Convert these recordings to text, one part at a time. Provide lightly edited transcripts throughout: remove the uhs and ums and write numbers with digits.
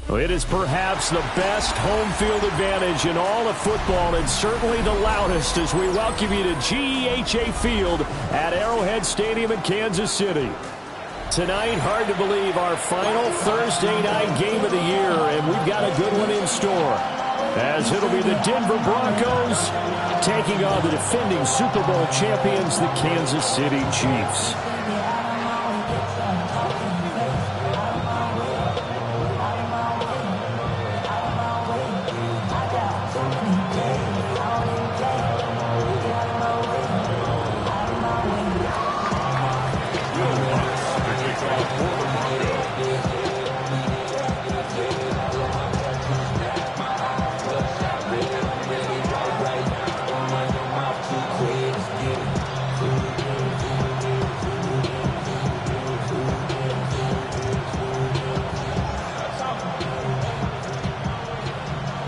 Well, it is perhaps the best home field advantage in all of football, and certainly the loudest as we welcome you to GEHA Field at Arrowhead Stadium in Kansas City. Tonight, hard to believe, our final Thursday night game of the year, and we've got a good one in store, as it'll be the Denver Broncos taking on the defending Super Bowl champions, the Kansas City Chiefs.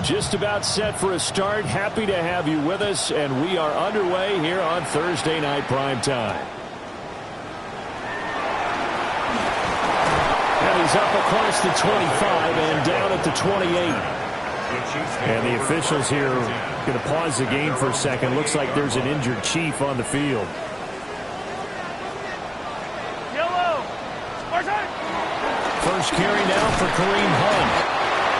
Just about set for a start. Happy to have you with us, and we are underway here on Thursday Night Primetime. And he's up across the 25 and down at the 28. And the officials here are going to pause the game for a second. Looks like there's an injured Chief on the field. First carry now for Kareem Hunt.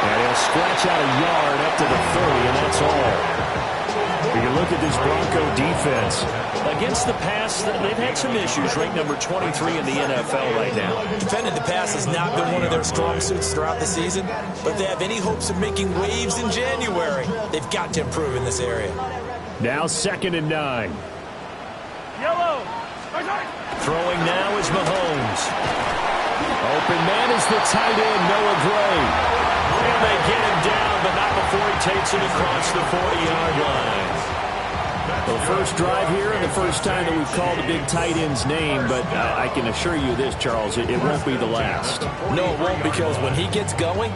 And he'll scratch out a yard up to the 30, and that's all. You look at this Bronco defense. Against the pass, they've had some issues. Ranked number 23 in the NFL right now. Defending the pass has not been one of their strong suits throughout the season, but they have any hopes of making waves in January. They've got to improve in this area. Now 2nd and 9. Yellow. Throwing now is Mahomes. Open man is the tight end, Noah Gray. And they get him down, but not before he takes it across the 40-yard line. Well, first drive here and the first time that we've called a big tight end's name, but I can assure you this, Charles, it won't be the last. No, it won't, because when he gets going,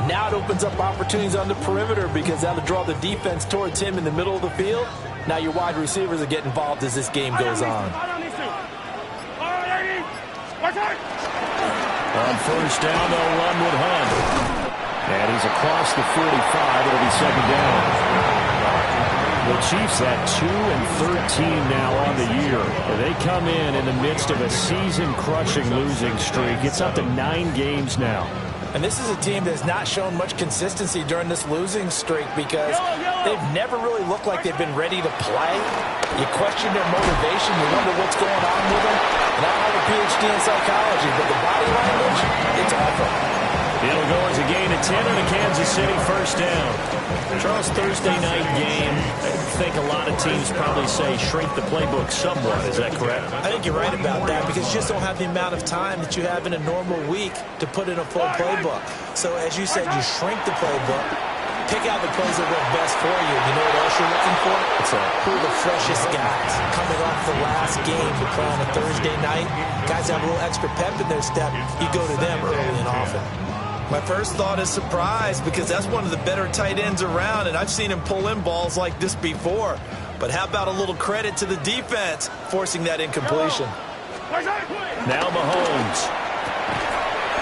now it opens up opportunities on the perimeter because that'll draw the defense towards him in the middle of the field. Now your wide receivers will get involved as this game goes on. On first down, they'll run with Hunt. And he's across the 45. It'll be 2nd down. The Chiefs at 2-13 now on the year. They come in the midst of a season-crushing losing streak. It's up to 9 games now. And this is a team that's not shown much consistency during this losing streak because they've never really looked like they've been ready to play. You question their motivation. You wonder what's going on with them. And I don't have a PhD in psychology, but the body language, it's awful. It'll go as a gain of 10 and a Kansas City first down. Charles, Thursday night game, I think a lot of teams probably say shrink the playbook somewhat. Is that correct? I think you're right about that because you just don't have the amount of time that you have in a normal week to put in a full playbook. So as you said, you shrink the playbook, pick out the plays that work best for you. You know what else you're looking for? Who are the freshest guys coming off the last game to play on a Thursday night? Guys have a little extra pep in their step. You go to them early and often. My first thought is surprise because that's one of the better tight ends around, and I've seen him pull in balls like this before. But how about a little credit to the defense forcing that incompletion? Now Mahomes.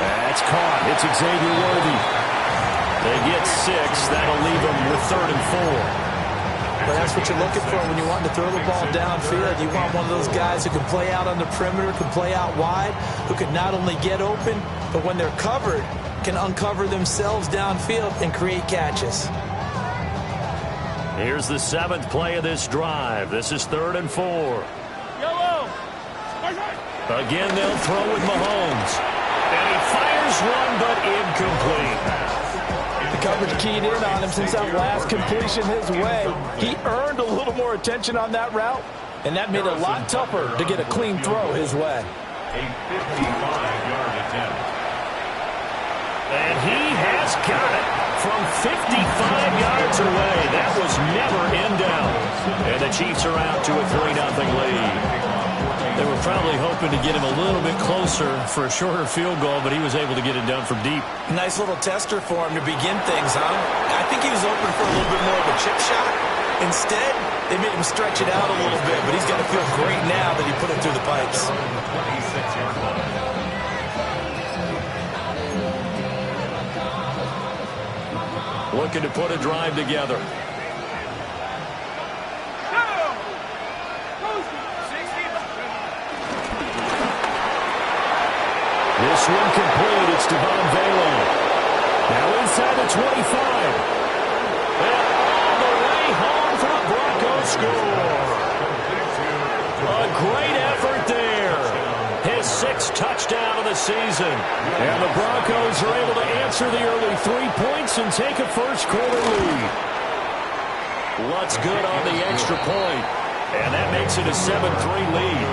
That's caught. It's Xavier Worthy. They get 6. That'll leave them with 3rd and 4. But that's what you're looking for when you want to throw the ball downfield. You want one of those guys who can play out on the perimeter, can play out wide, who can not only get open, but when they're covered, can uncover themselves downfield and create catches. Here's the 7th play of this drive. This is 3rd and 4. Again, they'll throw with Mahomes. And he fires one, but incomplete. The coverage keyed in on him since that last completion his way. He earned a little more attention on that route, and that made it a lot tougher to get a clean throw his way. A 55-yard attempt. And he has got it from 55 yards away. That was never in doubt. And the Chiefs are out to a 3-0 lead. They were probably hoping to get him a little bit closer for a shorter field goal, but he was able to get it done from deep. Nice little tester for him to begin things, huh? I think he was open for a little bit more of a chip shot. Instead, they made him stretch it out a little bit, but he's going to feel great now that he put it through the pipes. 26-yard line. looking to put a drive together. This one complete. It's Devon Bailey. Now inside the 25. And all the way home for the Broncos score. A great effort there. His 6th touchdown of the season. And the Broncos are able to answer the early 3 points and take a first-quarter lead. Lutz good on the extra point. And that makes it a 7-3 lead.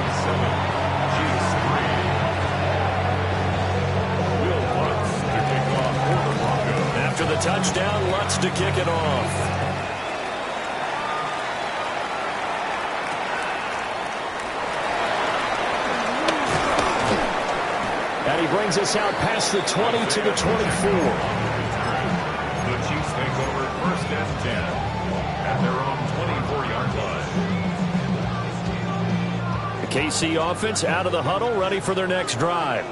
After the touchdown, Lutz to kick it off. And he brings us out past the 20 to the 24. The Chiefs take over 1st and 10 at their own 24-yard line. The KC offense out of the huddle, ready for their next drive.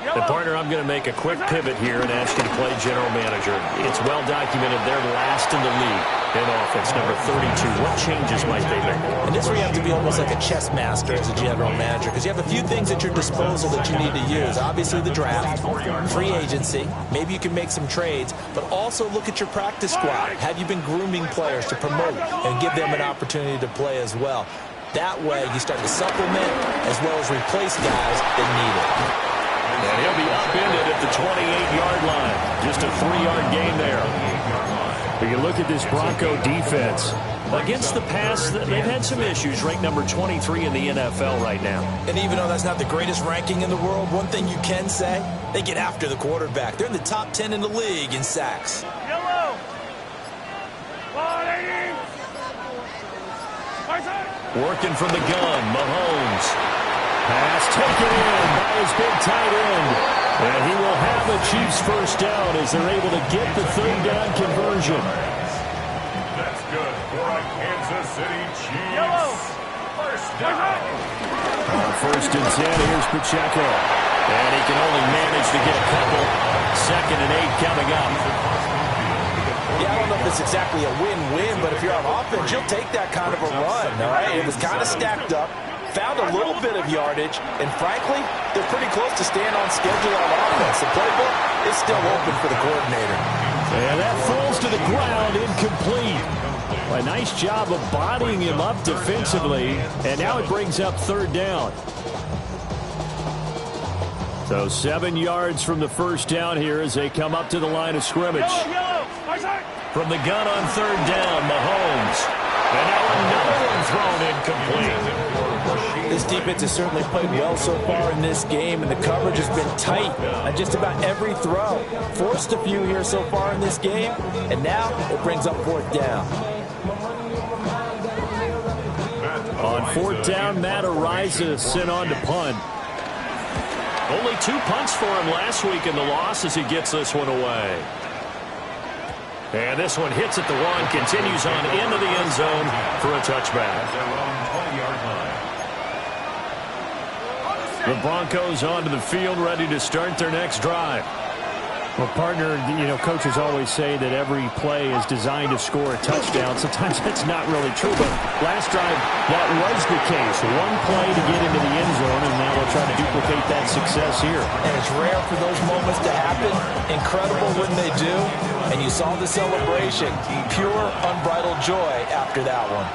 And partner, I'm going to make a quick pivot here and ask you to play general manager. It's well documented they're last in the league in offense, number 32. What changes might they make? And this is where you have to be almost like a chess master as a general manager, because you have a few things at your disposal that you need to use. Obviously the draft, free agency, maybe you can make some trades, but also look at your practice squad. Have you been grooming players to promote and give them an opportunity to play as well? That way you start to supplement as well as replace guys that need it. And he'll be upended at the 28-yard line. Just a 3-yard gain there. But you look at this Bronco defense. Against the pass, they've had some issues. Ranked number 23 in the NFL right now. And even though that's not the greatest ranking in the world, one thing you can say, they get after the quarterback. They're in the top 10 in the league in sacks. Yellow. Working from the gun, Mahomes. Pass taken in by his big tight end. And he will have a Chiefs first down as they're able to get the 3rd down conversion. That's good for a Kansas City Chiefs. First down. On 1st and 10, here's Pacheco. And he can only manage to get a couple. 2nd and 8 coming up. Yeah, I don't know if it's exactly a win-win, but if you're on offense, you'll take that kind of a run, all right? It was kind of stacked up. Found a little bit of yardage, and frankly, they're pretty close to staying on schedule on offense. The playbook is still open for the coordinator. And that falls to the ground, incomplete. A nice job of bodying him up defensively, and now it brings up 3rd down. So 7 yards from the first down here as they come up to the line of scrimmage. From the gun on 3rd down, Mahomes. And now another one thrown incomplete. This defense has certainly played well so far in this game, and the coverage has been tight on just about every throw. Forced a few here so far in this game, and now it brings up 4th down. On 4th down, Matt Araiza sent on to punt. Only 2 punts for him last week in the loss as he gets this one away. And this one hits at the 1, continues on into the end zone for a touchback. The Broncos onto the field, ready to start their next drive. Well, partner, you know, coaches always say that every play is designed to score a touchdown. Sometimes that's not really true, but last drive, that was the case. One play to get into the end zone, and now they'll try to duplicate that success here. And it's rare for those moments to happen. Incredible when they do. And you saw the celebration. Pure, unbridled joy after that one.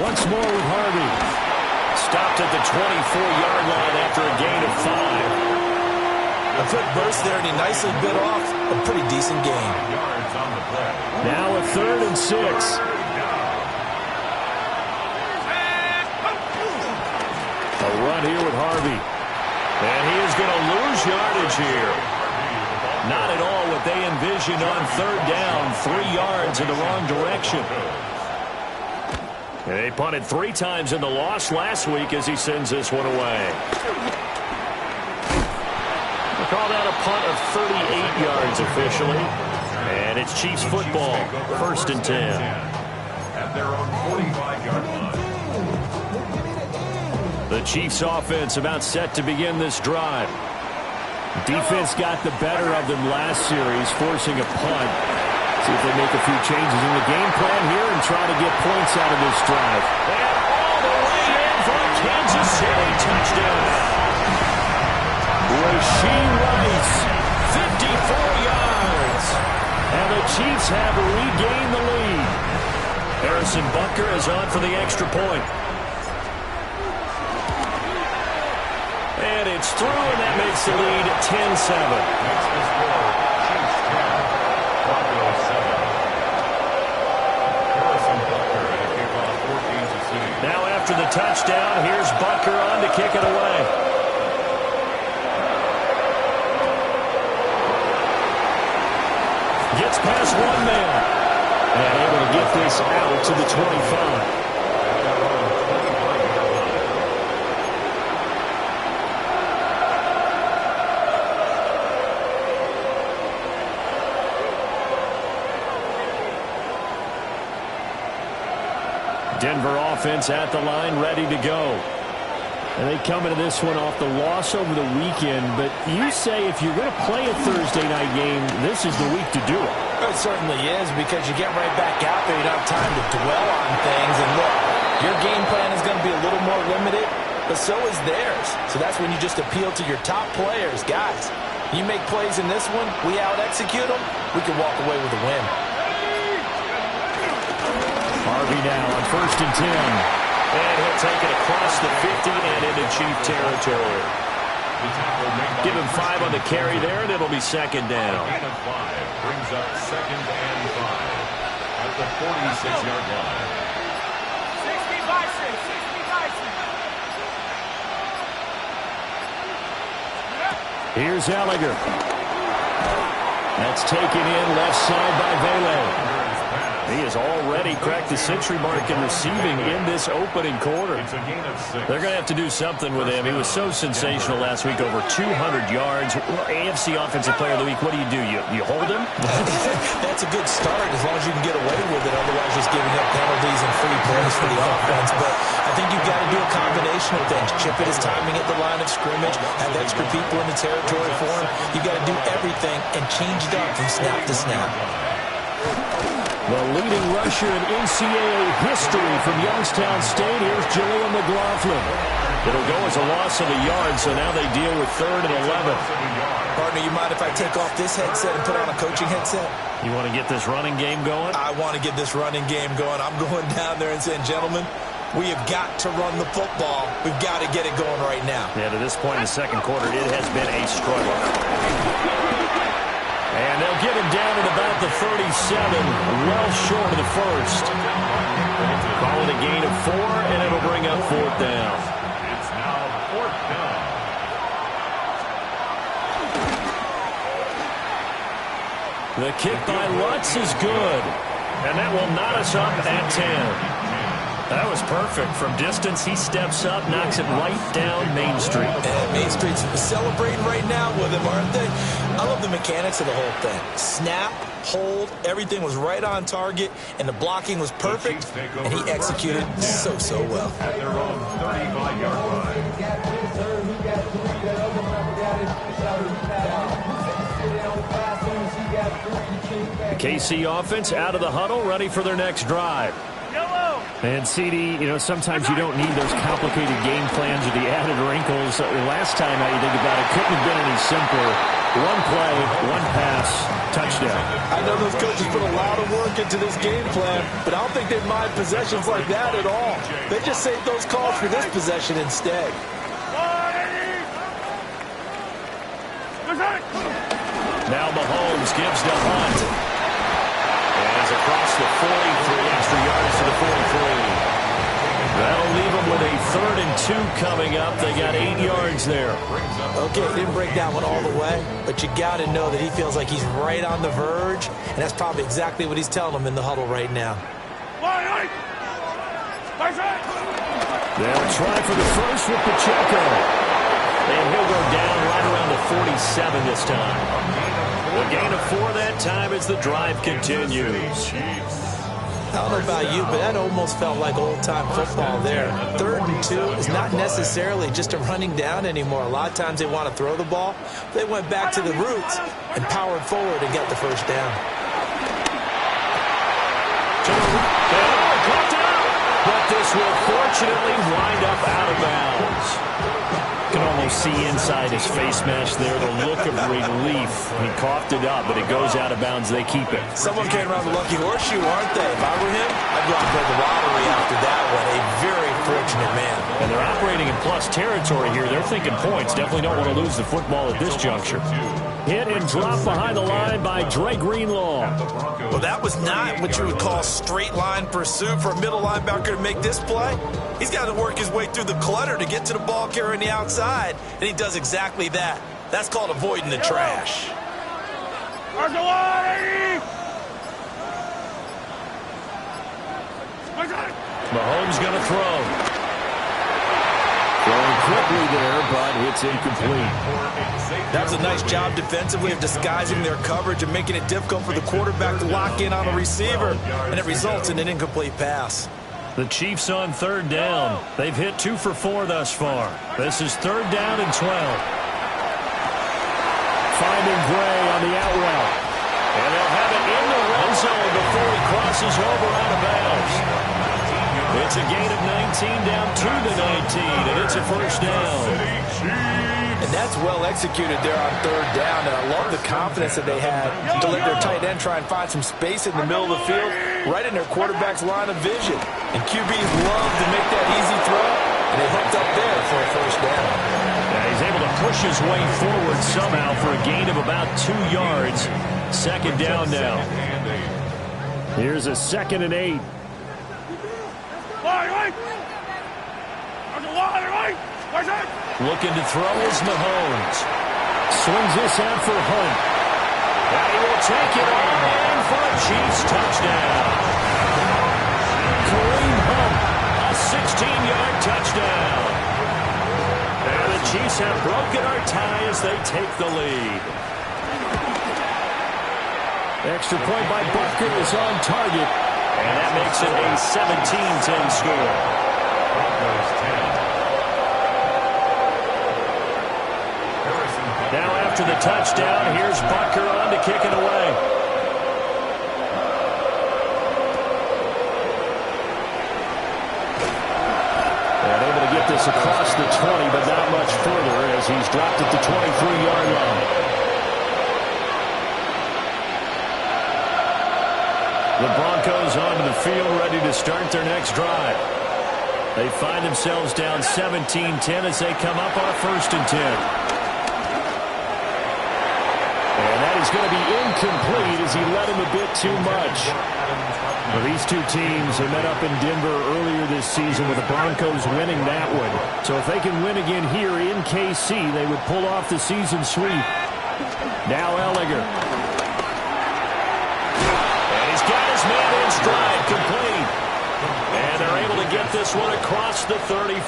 Once more with Harvey. Stopped at the 24-yard line after a gain of 5. A quick burst there, and he nicely bit off a pretty decent game. Now a 3rd and 6. A run here with Harvey. And he is going to lose yardage here. Not at all what they envisioned on 3rd down. 3 yards in the wrong direction. They punted 3 times in the loss last week as he sends this one away. We'll call that a punt of 38 yards officially. And it's Chiefs football, 1st and 10. At their own 45-yard line. The Chiefs offense about set to begin this drive. Defense got the better of them last series, forcing a punt. See if they make a few changes in the game plan here and try to get points out of this drive. And all the way in for a Kansas City touchdown. Rashee Rice, 54 yards. And the Chiefs have regained the lead. Harrison Butker is on for the extra point. And it's through, and that makes the lead 10-7. That's the score. Chiefs 10, Broncos 7. Harrison Butker at a kickoff 14-6. Now after the touchdown, here's Butker on to kick it away. Gets past one man. And able to get this out to the 25. Denver offense at the line, ready to go. And they come into this one off the loss over the weekend. But you say if you're going to play a Thursday night game, this is the week to do it. It certainly is, because you get right back out there. You don't have time to dwell on things. And look, your game plan is going to be a little more limited, but so is theirs. So that's when you just appeal to your top players. Guys, you make plays in this one, we out-execute them, we can walk away with a win. Harvey now on 1st and 10. And he'll take it across the 50 and into Chief territory. Give him 5 on the carry there, and it'll be second down. Gain of 5 brings up 2nd and 5 at the 46-yard line. 60 by 6. Here's Ellinger. That's taken in left side by Vele. He has already cracked the century mark in receiving in this opening quarter. It's a gain of 6. They're going to have to do something with him. He was so sensational last week, over 200 yards. AFC Offensive Player of the Week, what do? You hold him? That's a good start as long as you can get away with it. Otherwise, just giving up penalties and free plays for the offense. But I think you've got to do a combination of things. Chip it his timing at the line of scrimmage, have extra people in the territory for him. You've got to do everything and change it up from snap to snap. The leading rusher in NCAA history from Youngstown State. Here's Julian McLaughlin. It'll go as a loss of a yard, so now they deal with 3rd and 11. Partner, you mind if I take off this headset and put on a coaching headset? You want to get this running game going? I want to get this running game going. I'm going down there and saying, gentlemen, we have got to run the football. We've got to get it going right now. Yeah, to this point in the second quarter, it has been a struggle. And they'll get him down at about the 37, well short of the first. Call it a gain of 4, and it'll bring up 4th down. It's now 4th down. The kick by Lutz is good. And that will knot us up at 10. That was perfect. From distance, he steps up, knocks it right down Main Street. And Main Street's celebrating right now with him, aren't they? I love the mechanics of the whole thing. Snap, hold, everything was right on target, and the blocking was perfect, and he executed so well. At their own 35-yard line. The KC offense out of the huddle, ready for their next drive. And CD, sometimes you don't need those complicated game plans or the added wrinkles. Last time, now you think about it, couldn't have been any simpler. One play, one pass, touchdown. I know those coaches put a lot of work into this game plan, but I don't think they mind possessions like that at all. They just save those calls for this possession instead. Now Mahomes gives to Hunt. Across the 43, extra yards to the 43. That'll leave them with a 3rd and 2 coming up. They got 8 yards there. Okay, didn't break that one all the way, but you got to know that he feels like he's right on the verge, and that's probably exactly what he's telling them in the huddle right now. They'll try for the first with Pacheco. And he'll go down right around the 47 this time. A gain of 4 that time as the drive continues. I don't know about you, but that almost felt like old-time football there. 3rd and 2 is not necessarily just a running down anymore. A lot of times they want to throw the ball. They went back to the roots and powered forward and got the first down. But this will fortunately wind up out of bounds. You can almost see inside his face mesh there the look of relief. He coughed it up, but it goes out of bounds. They keep it. Someone came around the lucky horseshoe, aren't they? If I were him, I'd go out and play the lottery after that one. A very fortunate man. And they're operating in plus territory here. They're thinking points. Definitely don't want to lose the football at this juncture. Hit and drop behind the line by Dre Greenlaw. Well, that was not what you would call straight line pursuit for a middle linebacker to make this play. He's got to work his way through the clutter to get to the ball carrier on the outside, and he does exactly that. That's called avoiding the trash. Mahomes going to throw. Throwing quickly there, but it's incomplete. That was a nice job defensively of disguising their coverage and making it difficult for the quarterback to lock in on a receiver, and it results in an incomplete pass. The Chiefs on 3rd down. They've hit 2 for 4 thus far. This is 3rd down and 12. Finding Gray on the out route. And they'll have it in the red zone before he crosses over out of bounds. It's a gain of 19 down to the 19, and it's a first down. And that's well executed there on 3rd down, and I love the confidence that they had to let their tight end try and find some space in the middle of the field, right in their quarterback's line of vision. And QBs love to make that easy throw, and they hooked up there for a first down. Yeah, he's able to push his way forward somehow for a gain of about 2 yards. 2nd down now. Here's a 2nd and 8. Looking to throw is Mahomes. Swings this out for Hunt. And he will take it all in for a Chiefs touchdown. Kareem Hunt, a 16-yard touchdown. And the Chiefs have broken our tie as they take the lead. Extra point by Butker is on target. And that makes it a 17-10 score. Now after the touchdown, here's Butker on to kick it away. And able to get this across the 20, but not much further as he's dropped at the 23-yard line. The Broncos onto the field, ready to start their next drive. They find themselves down 17-10 as they come up on a 1st and 10. And that is going to be incomplete as he led him a bit too much. Well, these two teams, they met up in Denver earlier this season with the Broncos winning that one. So if they can win again here in KC, they would pull off the season sweep. Now Ellinger. Got his man in stride, complete. And they're able to get this one across the 35.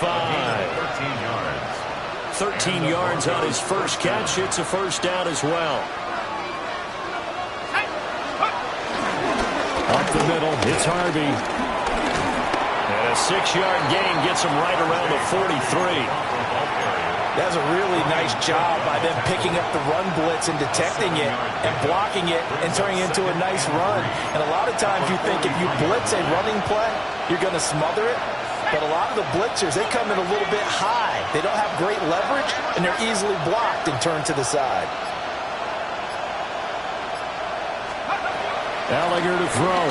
13 yards on his first catch. It's a first down as well. Up the middle, it's Harvey. And a 6-yard gain gets him right around the 43. That's a really nice job by them picking up the run blitz and detecting it and blocking it and turning it into a nice run. And a lot of times you think if you blitz a running play, you're going to smother it. But a lot of the blitzers, they come in a little bit high. They don't have great leverage, and they're easily blocked and turned to the side. Ellinger to throw.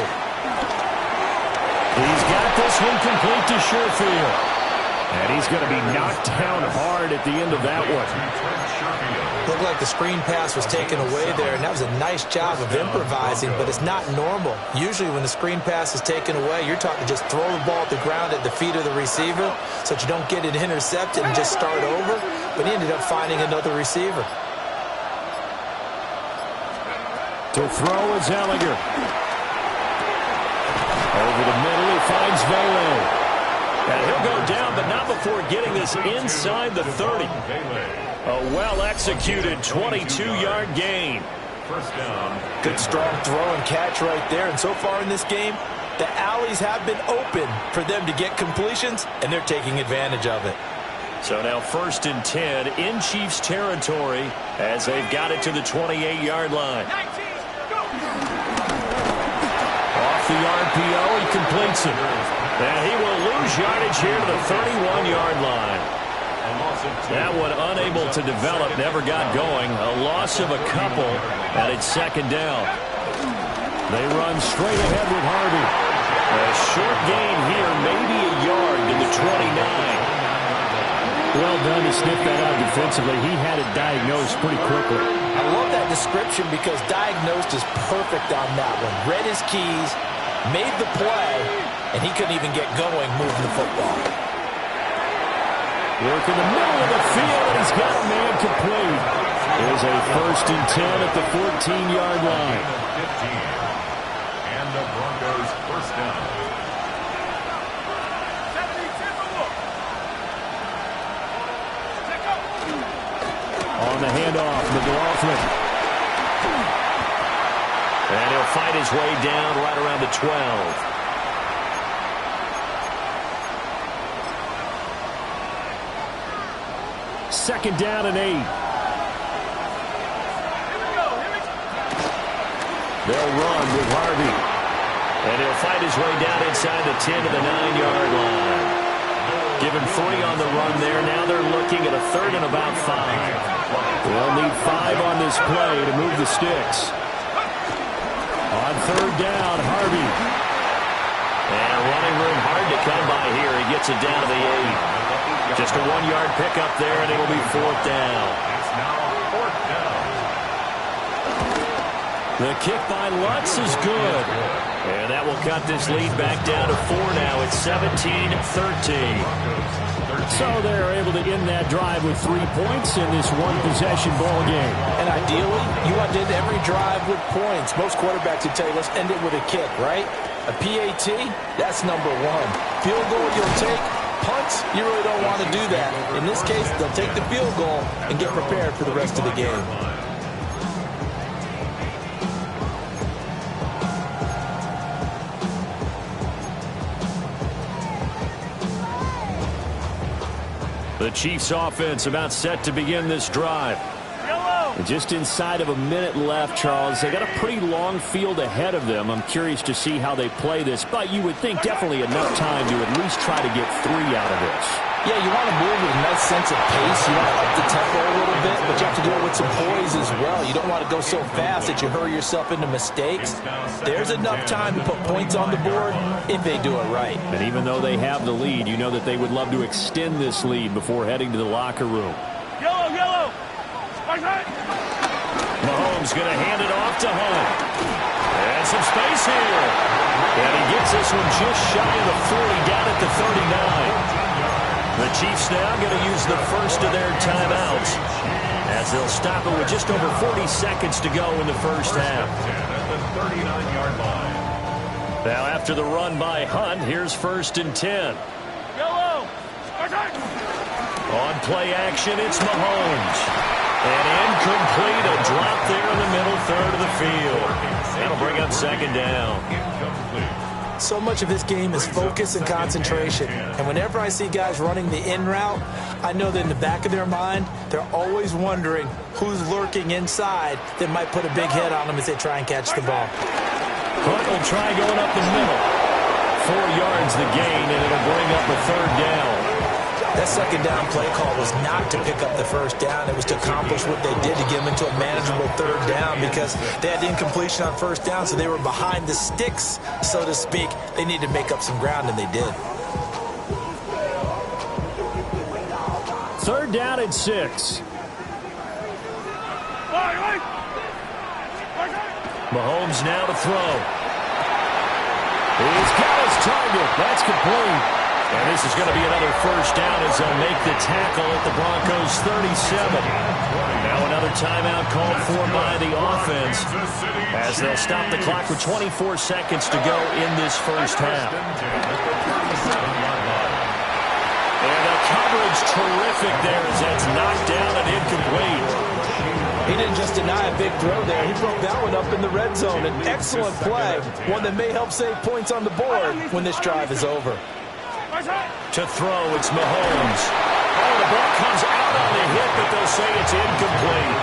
He's got this one complete to Sherfield. And he's going to be knocked down hard at the end of that one. Looked like the screen pass was taken away there, and that was a nice job of improvising, but it's not normal. Usually when the screen pass is taken away, you're taught to just throw the ball at the ground at the feet of the receiver so that you don't get it intercepted and just start over. But he ended up finding another receiver. To throw is Ellinger. Over the middle, he finds Vele. And he'll go down, but not before getting this inside the 30. A well-executed 22-yard gain. First down. Good strong throw and catch right there. And so far in this game, The alleys have been open for them to get completions, and they're taking advantage of it. So now 1st and 10 in Chiefs territory as they've got it to the 28-yard line. Off the RPO, he completes it. And he will lose yardage here to the 31-yard line. That one unable to develop, never got going. A loss of a couple, and it's 2nd down. They run straight ahead with Harvey. A short gain here, maybe a yard to the 29. Well done to sniff that out defensively. He had it diagnosed pretty quickly. I love that description because diagnosed is perfect on that one. Read his keys, made the play, and he couldn't even get going moving the football. Work in the middle of the field, and he's got a man complete. There's a 1st and 10 at the 14-yard line. 15. And the Broncos 1st down. On the handoff, McLaughlin. And he'll fight his way down right around the 12. Second down and 8. They'll run with Harvey. And he'll fight his way down inside the 10 to the 9-yard line. Given 3 on the run there. Now they're looking at a 3rd and about 5. They'll need 5 on this play to move the sticks. On 3rd down, Harvey. And running room hard to come by here. He gets it down to the 8. Just a 1-yard pickup there, and it'll be 4th down. It's now 4th down. The kick by Lutz is good. And that will cut this lead back down to 4 now. It's 17-13. So they're able to end that drive with 3 points in this one-possession ball game. And ideally, you want to end every drive with points. Most quarterbacks would tell you, let's end it with a kick, right? A PAT, that's number 1. Field goal you'll take. Punts, you really don't want to do that. In this case, they'll take the field goal and get prepared for the rest of the game. The Chiefs offense about set to begin this drive. Just inside of a minute left, Charles. They got a pretty long field ahead of them. I'm curious to see how they play this, but you would think definitely enough time to at least try to get 3 out of this. Yeah, you want to move with a nice sense of pace. You want to up the tempo a little bit, but you have to do it with some poise as well. You don't want to go so fast that you hurry yourself into mistakes. There's enough time to put points on the board if they do it right. And even though they have the lead, you know that they would love to extend this lead before heading to the locker room. Yellow. Mahomes going to hand it off to Hunt. And some space here. And he gets this one just shy of the 40 down at the 39. The Chiefs now going to use the first of their timeouts as they'll stop it with just over 40 seconds to go in the first half. At the 39-yard line. Now after the run by Hunt, here's 1st and 10. On play action, it's Mahomes. And incomplete, a drop there in the middle third of the field. That'll bring up 2nd down. So much of this game is focus and concentration. And whenever I see guys running the in route, I know that in the back of their mind, they're always wondering who's lurking inside that might put a big hit on them as they try and catch the ball. Hunt will try going up the middle. 4 yards the gain, and it'll bring up a 3rd down. That 2nd down play call was not to pick up the 1st down. It was to accomplish what they did to get them into a manageable 3rd down because they had incompletion on 1st down, so they were behind the sticks, so to speak. They needed to make up some ground, and they did. 3rd down and 6. Mahomes now to throw. He's got his target. That's complete. And this is going to be another 1st down as they'll make the tackle at the Broncos 37. Now another timeout called for by the offense as they'll stop the clock with 24 seconds to go in this first half. And the coverage terrific there as that's knocked down and incomplete. He didn't just deny a big throw there. He broke that one up in the red zone. An excellent play, one that may help save points on the board when this drive is over. To throw, it's Mahomes. Oh, the ball comes out on the hit, but they'll say it's incomplete.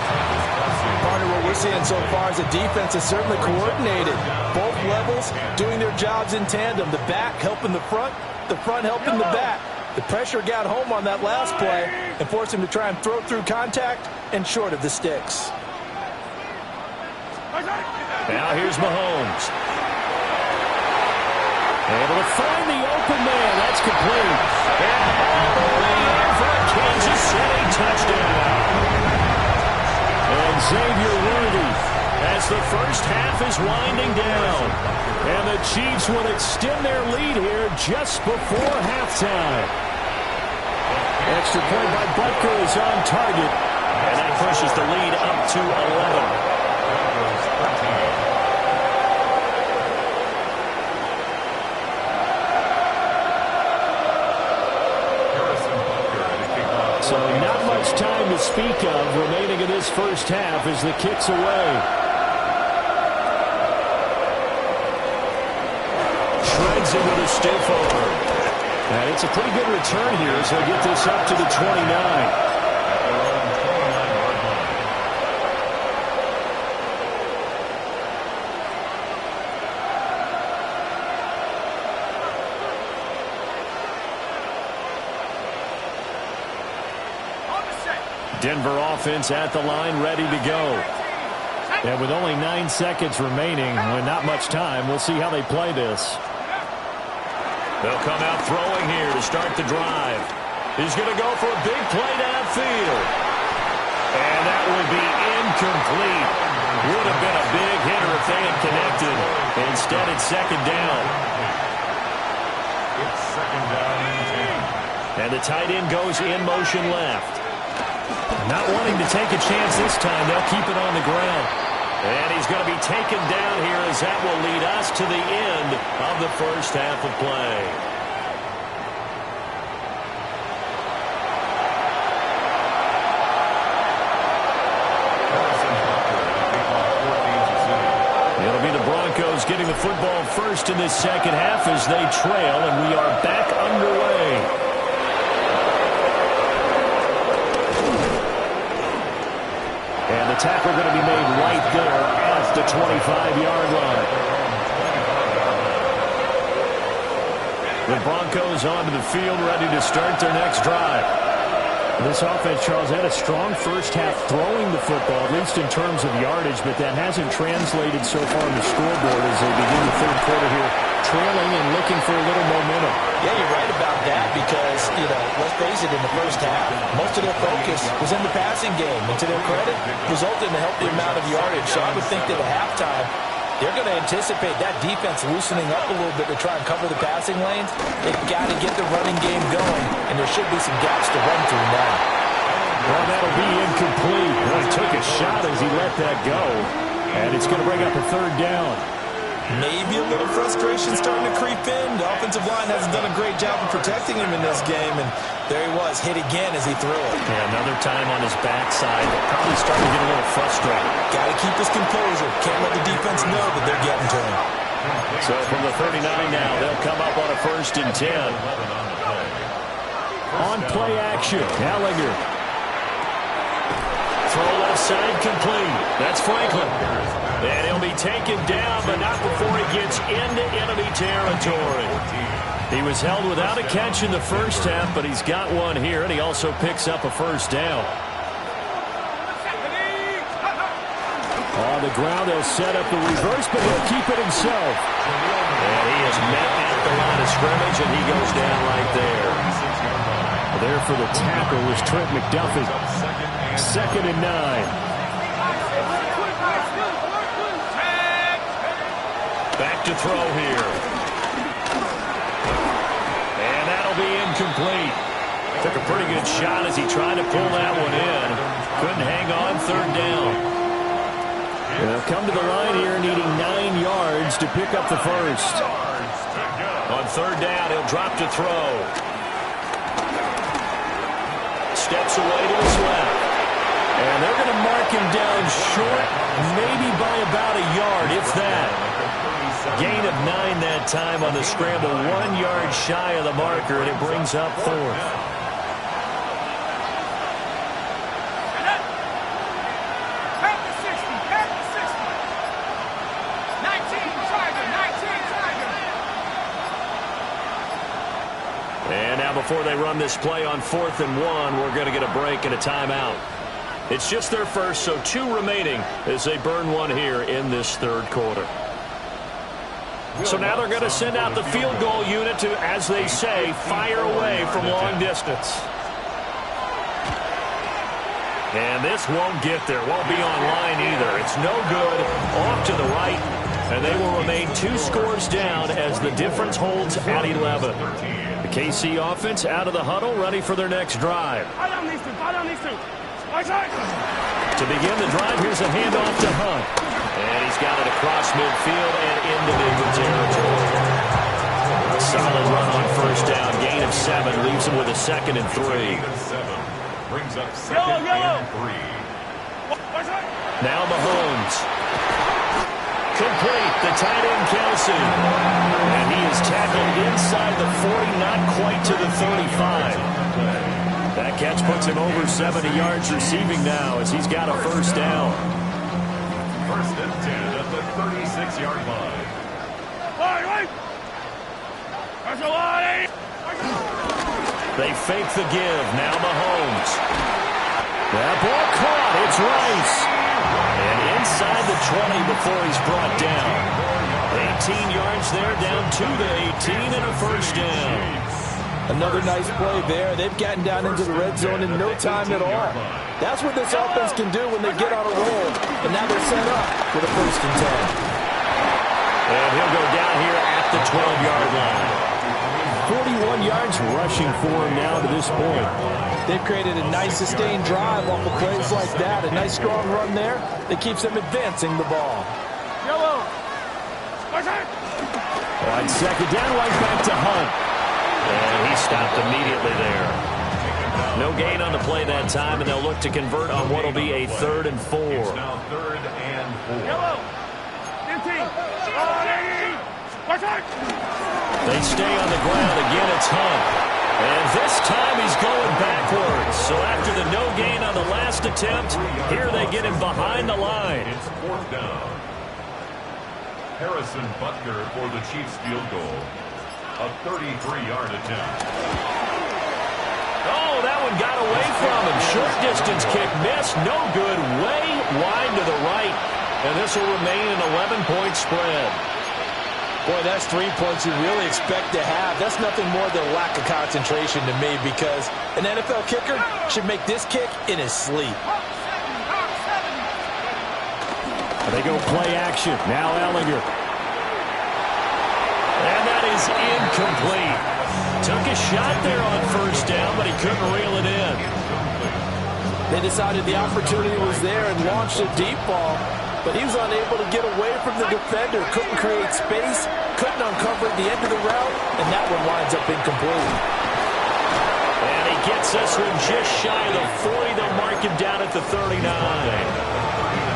Partner, what we're seeing so far is the defense is certainly coordinated. Both levels doing their jobs in tandem. The back helping the front helping the back. The pressure got home on that last play and forced him to try and throw through contact and short of the sticks. Now here's Mahomes. Able to find the open man. That's complete. And for a Kansas City touchdown. And Xavier Worthy as the first half is winding down. And the Chiefs will extend their lead here just before halftime. Extra point by Butker is on target. And that pushes the lead up to 11. So not much time to speak of remaining in this first half as the kick's away. Shreds it with a stiff arm. And it's a pretty good return here as they get this up to the 29. Denver offense at the line, ready to go. And with only 9 seconds remaining, with not much time, we'll see how they play this. They'll come out throwing here to start the drive. He's going to go for a big play downfield. And that would be incomplete. Would have been a big hitter if they had connected. Instead, it's second down. It's second down and 10. And the tight end goes in motion left. Not wanting to take a chance this time, they'll keep it on the ground. And he's going to be taken down here as that will lead us to the end of the first half of play. It'll be the Broncos getting the football first in this second half as they trail, and we are back underway. And the tackle going to be made right there at the 25-yard line. The Broncos onto the field, ready to start their next drive. This offense, Charles, had a strong first half throwing the football, at least in terms of yardage, but that hasn't translated so far on the scoreboard as they begin the third quarter here, trailing and looking for a little momentum. Yeah, you're right about that because, let's face it, in the first half, most of their focus was in the passing game. And to their credit, resulted in a healthy amount of yardage. So I would think that at halftime, they're going to anticipate that defense loosening up a little bit to try and cover the passing lanes. They've got to get the running game going, and there should be some gaps to run through now. Well, that'll be incomplete. Well, he took a shot as he let that go, and it's going to bring up a third down. Maybe a little frustration starting to creep in. The offensive line hasn't done a great job of protecting him in this game, and there he was, hit again as he threw it. Yeah, another time on his backside. Probably starting to get a little frustrated. Got to keep his composure. Can't let the defense know that they're getting to him. So from the 39 now, they'll come up on a 1st and 10. On play action, Gallagher. Throw left side complete. That's Franklin. And he'll be taken down, but not before he gets into enemy territory. He was held without a catch in the first half, but he's got one here, and he also picks up a first down. On the ground, they'll set up the reverse, but he'll keep it himself. And he is met at the line of scrimmage, and he goes down right there. There for the tackle was Trent McDuffie. 2nd and 9. Back to throw here. And that'll be incomplete. Took a pretty good shot as he tried to pull that one in. Couldn't hang on, 3rd down. They'll come to the line here needing 9 yards to pick up the first. On 3rd down, he'll drop to throw. Steps away to his left. And they're going to mark him down short, maybe by about a yard, if that. Gain of 9 that time on the scramble, 1 yard shy of the marker, and it brings up 4th. And now before they run this play on 4th and 1, we're going to get a break and a timeout. It's just their first, so 2 remaining as they burn 1 here in this 3rd quarter. So now they're going to send out the field goal unit to, as they say, fire away from long distance. And this won't get there. Won't be on line either. It's no good. Off to the right. And they will remain 2 scores down as the difference holds at 11. The KC offense out of the huddle, ready for their next drive. To begin the drive, here's a handoff to Hunt. And he's got it across midfield and into the territory. Solid run on 1st down. Gain of 7. Leaves him with a 2nd and 3. Brings up 2nd and 3. Now Mahomes. Complete. The tight end, Kelsey. And he is tackled inside the 40, not quite to the 35. That catch puts him over 70 yards receiving now as he's got a 1st down. 1st and 10 at the 36-yard line. They fake the give. Now Mahomes. That ball caught. It's Rice. And inside the 20 before he's brought down. 18 yards there, down to the 18 and a 1st down. Another nice play there. They've gotten down into the red zone in no time at all. That's what this offense can do when they get on a roll. And now they're set up for the 1st and 10. And he'll go down here at the 12-yard line. 41 yards rushing for him now to this point. They've created a nice sustained drive off of plays like that. A nice strong run there that keeps them advancing the ball. On 2nd down, right back to Hunt. And he stopped immediately there. No gain on the play that time, and they'll look to convert on what will be a 3rd and 4. It's now 3rd and 4. They stay on the ground. Again, it's Hunt. And this time he's going backwards. So after the no gain on the last attempt, here they get him behind the line. It's 4th down. Harrison Butker for the Chiefs field goal. A 33-yard attempt. Oh, that one got away from him. Short distance kick missed. No good. Way wide to the right. And this will remain an 11-point spread. Boy, that's 3 points you really expect to have. That's nothing more than a lack of concentration to me because an NFL kicker should make this kick in his sleep. They go play action. Now Ellinger. And that is incomplete. Took a shot there on 1st down, but he couldn't reel it in. They decided the opportunity was there and launched a deep ball, but he was unable to get away from the defender. Couldn't create space, couldn't uncover at the end of the route, and that one winds up incomplete. And he gets this one just shy of the 40. They'll mark him down at the 39.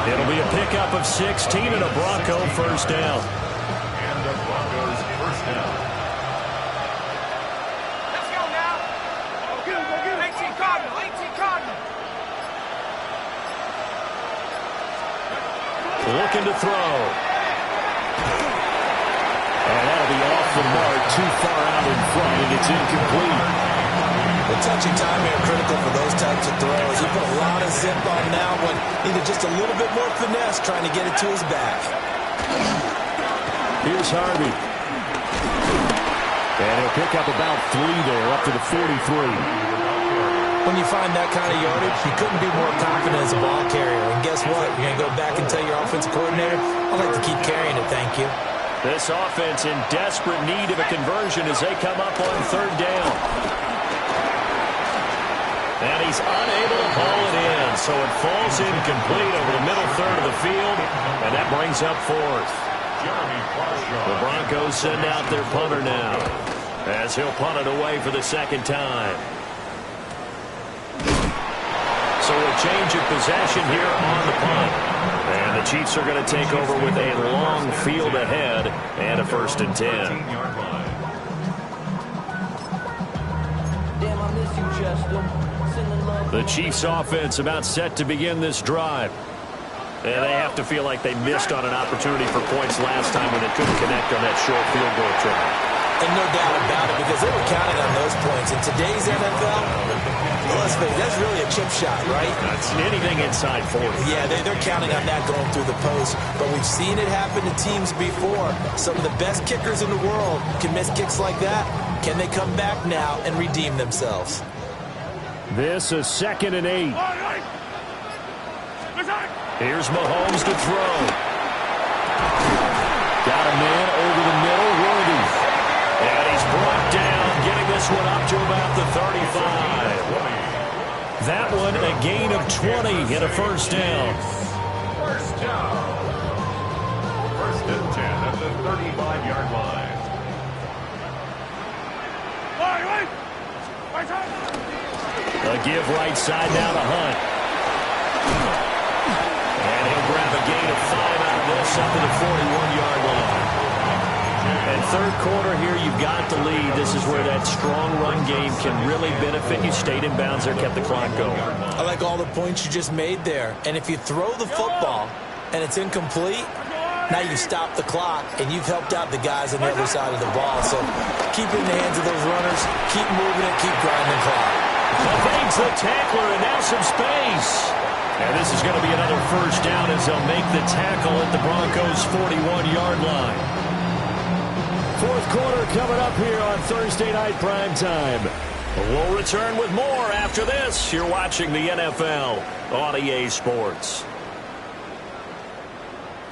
It'll be a pickup of 16 and a Bronco 1st down. And the Broncos 1st down. Let's go now. Go get 18 Cardinal, 18 Cardinal. Looking to throw. And that'll be off the mark, too far out in front, and it's incomplete. The touching time here critical for those types of throws. He put a lot of zip on that one. Needed just a little bit more finesse trying to get it to his back. Here's Harvey. And he'll pick up about 3 there, up to the 43. When you find that kind of yardage, you couldn't be more confident as a ball carrier. And guess what? You're going to go back and tell your offensive coordinator, I'd like to keep carrying it, thank you. This offense in desperate need of a conversion as they come up on 3rd down. And he's unable to haul it in, so it falls incomplete over the middle 3rd of the field, and that brings up 4th. The Broncos send out their punter now, as he'll punt it away for the 2nd time. So a change of possession here on the punt. And the Chiefs are going to take over with a long field ahead and a 1st and 10. Damn, I miss you, Chester. Sending love. The Chiefs offense about set to begin this drive. And they have to feel like they missed on an opportunity for points last time when they couldn't connect on that short field goal try. And no doubt about it, because they were counting on those points. In today's NFL, let's face it, that's really a chip shot, right? That's anything inside 40. Yeah, they're counting on that going through the post. But we've seen it happen to teams before. Some of the best kickers in the world can miss kicks like that. Can they come back now and redeem themselves? This is 2nd and 8. Here's Mahomes to throw. Got a man over the middle, Worthy. And he's brought down, getting this one up to about the 35. That one a gain of 20 and a 1st down. 1st down. 1st and 10 at the 35-yard line. A give right side now to Hunt. And he'll grab a gain of 5 out of this up to the 41-yard line. And 3rd quarter here, you've got the lead. This is where that strong run game can really benefit you. Stayed in bounds there, kept the clock going. I like all the points you just made there. And if you throw the football and it's incomplete, now you stop the clock, and you've helped out the guys on the other side of the ball. So keep it in the hands of those runners. Keep moving it. Keep grinding clock. Evades the tackler, and now some space. And this is going to be another 1st down as they'll make the tackle at the Broncos' 41-yard line. 4th quarter coming up here on Thursday Night Primetime. We'll return with more after this. You're watching the NFL on EA Sports.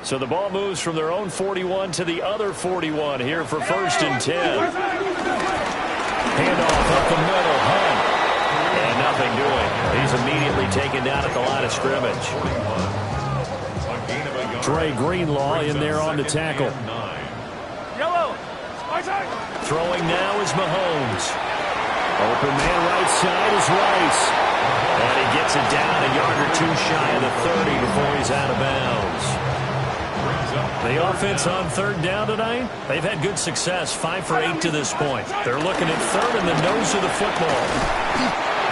So the ball moves from their own 41 to the other 41 here for 1st and 10. Handoff up the middle, Hunt. And nothing doing. He's immediately taken down at the line of scrimmage. Dre Greenlaw in there on the tackle. Throwing now is Mahomes. Open man right side is Rice. And he gets it down a yard or 2 shy of the 30 before he's out of bounds. The offense on 3rd down tonight, they've had good success, 5 for 8 to this point. They're looking at 3rd in the nose of the football.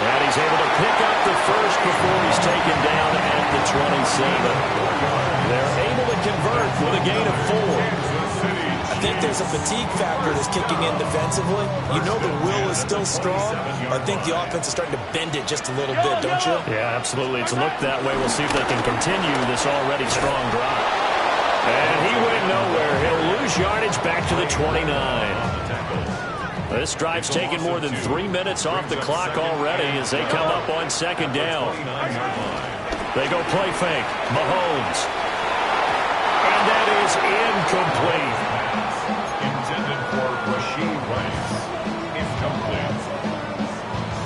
And he's able to pick up the 1st before he's taken down at the 27. They're able to convert with a gain of 4. I think there's a fatigue factor that's kicking in defensively. You know the will is still strong. I think the offense is starting to bend it just a little bit, don't you? Yeah, absolutely. It's looked that way. We'll see if they can continue this already strong drive. And he went nowhere. He'll lose yardage back to the 29. This drive's taken more than 3 minutes off the clock already as they come up on 2nd down. They go play fake. Mahomes. And that is incomplete. Intended for Rashee Rice. Incomplete.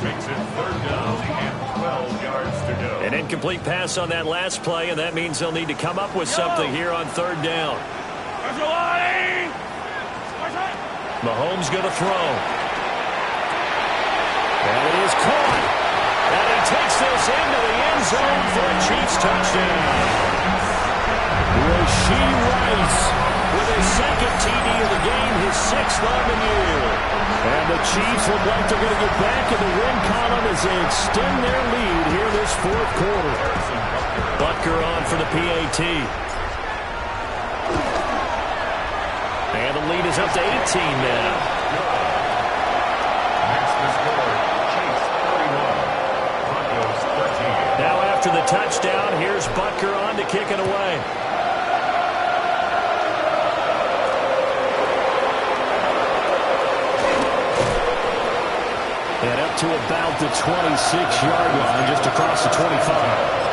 Makes it 3rd down and 12 yards to go. An incomplete pass on that last play, and that means they'll need to come up with something here on 3rd down. Mahomes going to throw. And it is caught. And he takes this into the end zone for a Chiefs touchdown. Rashee Rice with his 2nd TD of the game, his 6th on the year. And the Chiefs look like they're going to get back in the win column as they extend their lead here this 4th quarter. Butker on for the PAT. And the lead is up to 18 now. Now after the touchdown, here's Butker on to kick it away. And up to about the 26-yard line, just across the 25.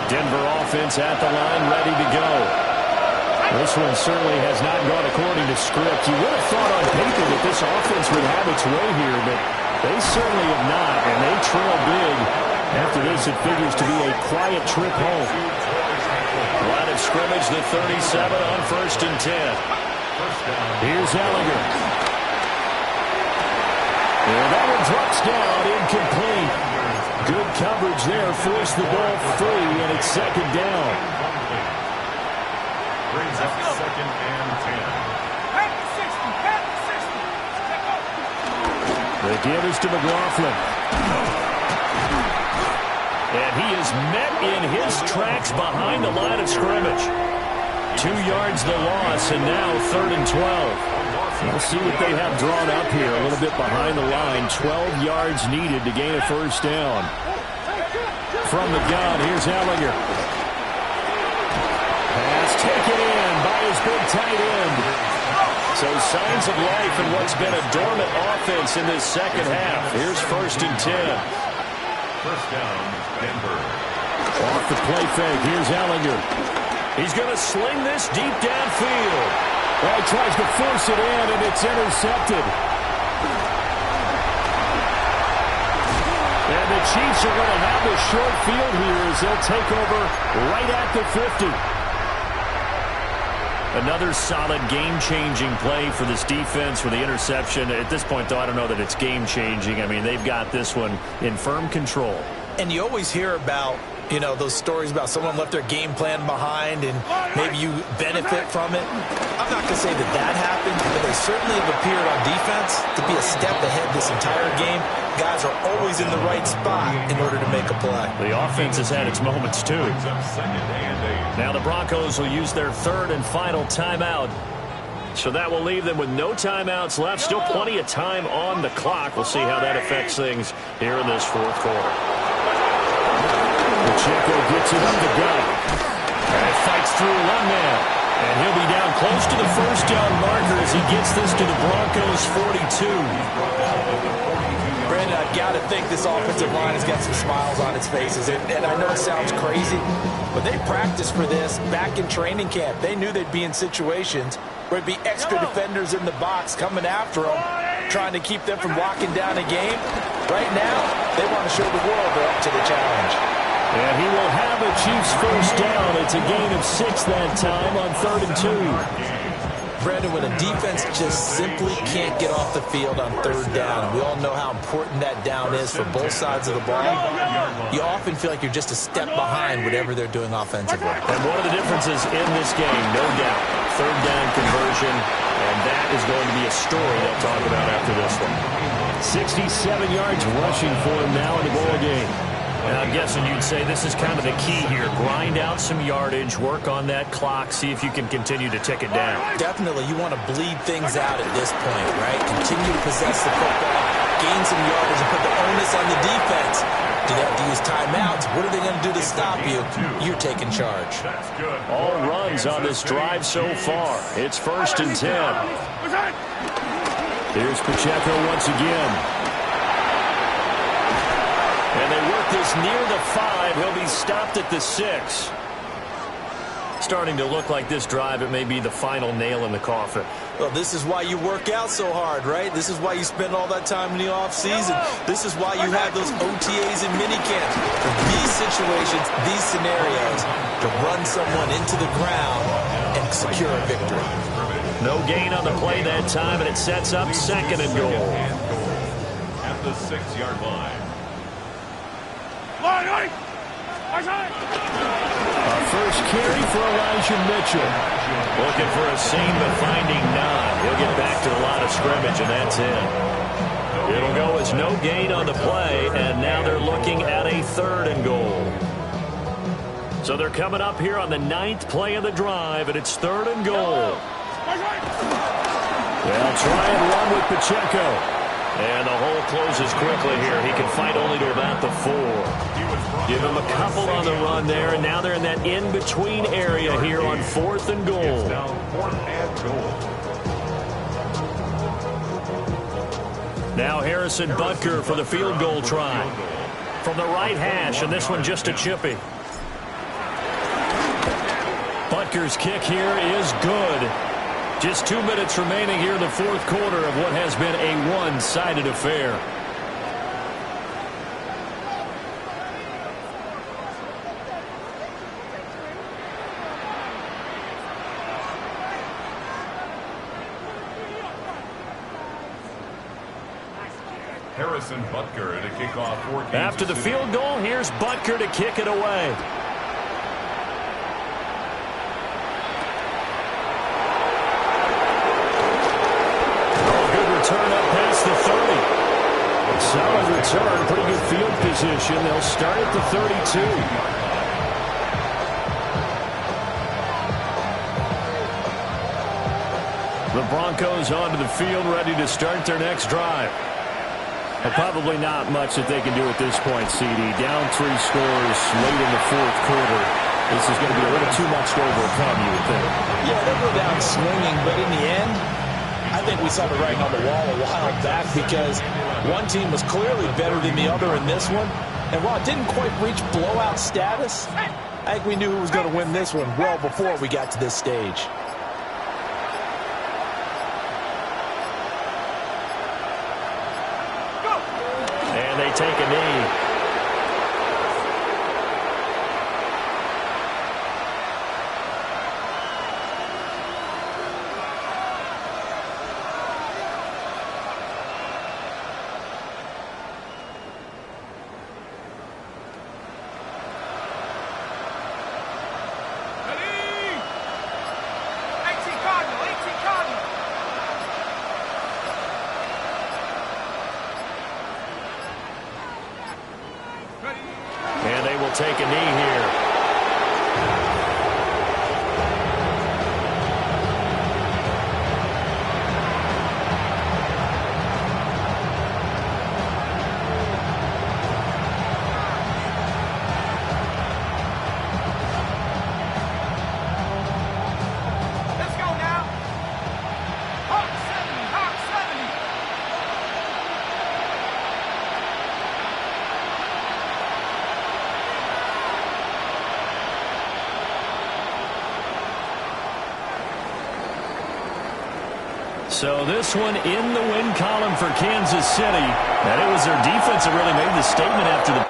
Denver offense at the line, ready to go. This one certainly has not gone according to script. You would have thought on paper that this offense would have its way here, but they certainly have not, and they trail big. After this, it figures to be a quiet trip home. Line of scrimmage, the 37 on 1st and 10. Here's Ellinger. And that one drops down, incomplete. Good coverage there, forced the ball free, and it's second down. Brings up second and 10. The give is to McLaughlin. And he is met in his tracks behind the line of scrimmage. 2 yards the loss, and now 3rd and 12. We'll see what they have drawn up here. A little bit behind the line. 12 yards needed to gain a first down. From the gun, here's Ellinger. Pass taken in by his big tight end. So signs of life in what's been a dormant offense in this second half. Here's 1st and 10. First down, Denver. Off the play fake, here's Ellinger. He's going to sling this deep downfield. Well, he tries to force it in, and it's intercepted. And the Chiefs are going to have the short field here as they'll take over right at the 50. Another solid game-changing play for this defense with the interception. At this point, though, I don't know that it's game-changing. I mean, they've got this one in firm control. And you always hear about, you know, those stories about someone left their game plan behind and maybe you benefit from it. I'm not going to say that that happened, but they certainly have appeared on defense to be a step ahead this entire game. Guys are always in the right spot in order to make a play. The offense has had its moments, too. Now the Broncos will use their 3rd and final timeout. So that will leave them with no timeouts left. Still plenty of time on the clock. We'll see how that affects things here in this 4th quarter. Pacheco gets it up the gut. And fights through one man. And he'll be down close to the first down marker as he gets this to the Broncos 42. Brandon, I've got to think this offensive line has got some smiles on its faces. And I know it sounds crazy, but they practiced for this back in training camp. They knew they'd be in situations where it'd be extra defenders in the box coming after them, trying to keep them from locking down a game. Right now, they want to show the world they're up to the challenge. And he will have a Chiefs first down. It's a gain of 6 that time on 3rd and 2. Brandon, when a defense just simply can't get off the field on 3rd down, we all know how important that down is for both sides of the ball, you often feel like you're just a step behind whatever they're doing offensively. And one of the differences in this game, no doubt, 3rd down conversion, and that is going to be a story they'll talk about after this one. 67 yards rushing for him now in the ball game. And I'm guessing you'd say this is kind of the key here. Grind out some yardage, work on that clock, see if you can continue to tick it down. Definitely, you want to bleed things out at this point, right? Continue to possess the football, gain some yardage, and put the onus on the defense. Do they have to use timeouts? What are they going to do to stop you? You're taking charge. All runs on this drive so far. It's 1st and 10. Here's Pacheco once again. And they work this near the 5. He'll be stopped at the 6. Starting to look like this drive, it may be the final nail in the coffin. Well, this is why you work out so hard, right? This is why you spend all that time in the offseason. This is why you have those OTAs and minicamps. For these situations, these scenarios, to run someone into the ground and secure a victory. No gain on the play that time, and it sets up 2nd and goal. At the 6-yard line. A first carry for Elijah Mitchell. Looking for a seam, but finding none. He'll get back to the line of scrimmage, and that's it. It'll go as no gain on the play, and now they're looking at a 3rd and goal. So they're coming up here on the 9th play of the drive, and it's 3rd and goal. They'll try and run with Pacheco. And the hole closes quickly here. He can fight only to about the 4. Give him a couple on the run there, and now they're in that in-between area here on 4th and goal. Now Harrison Butker for the field goal try. From the right hash, and this one just a chippy. Butker's kick here is good. Just 2 minutes remaining here in the 4th quarter of what has been a one-sided affair. Harrison Butker to kick off for Kansas After the City. field goal, here's Butker to kick it away. Turn up past the 30. Solid return, pretty good field position. They'll start at the 32. The Broncos onto the field, ready to start their next drive. And probably not much that they can do at this point, CD. Down 3 scores late in the fourth quarter. This is going to be a little too much to overcome, you would think. Yeah, they'll go down swinging, but in the end, I think we saw the writing on the wall a while back because one team was clearly better than the other in this one. And while it didn't quite reach blowout status, I think we knew who was going to win this one well before we got to this stage. And they take a knee. And they will take a knee here. Let's go now. Hawk 70, Hawk 70. So this one in the win column for Kansas City. And it was their defense that really made the statement after the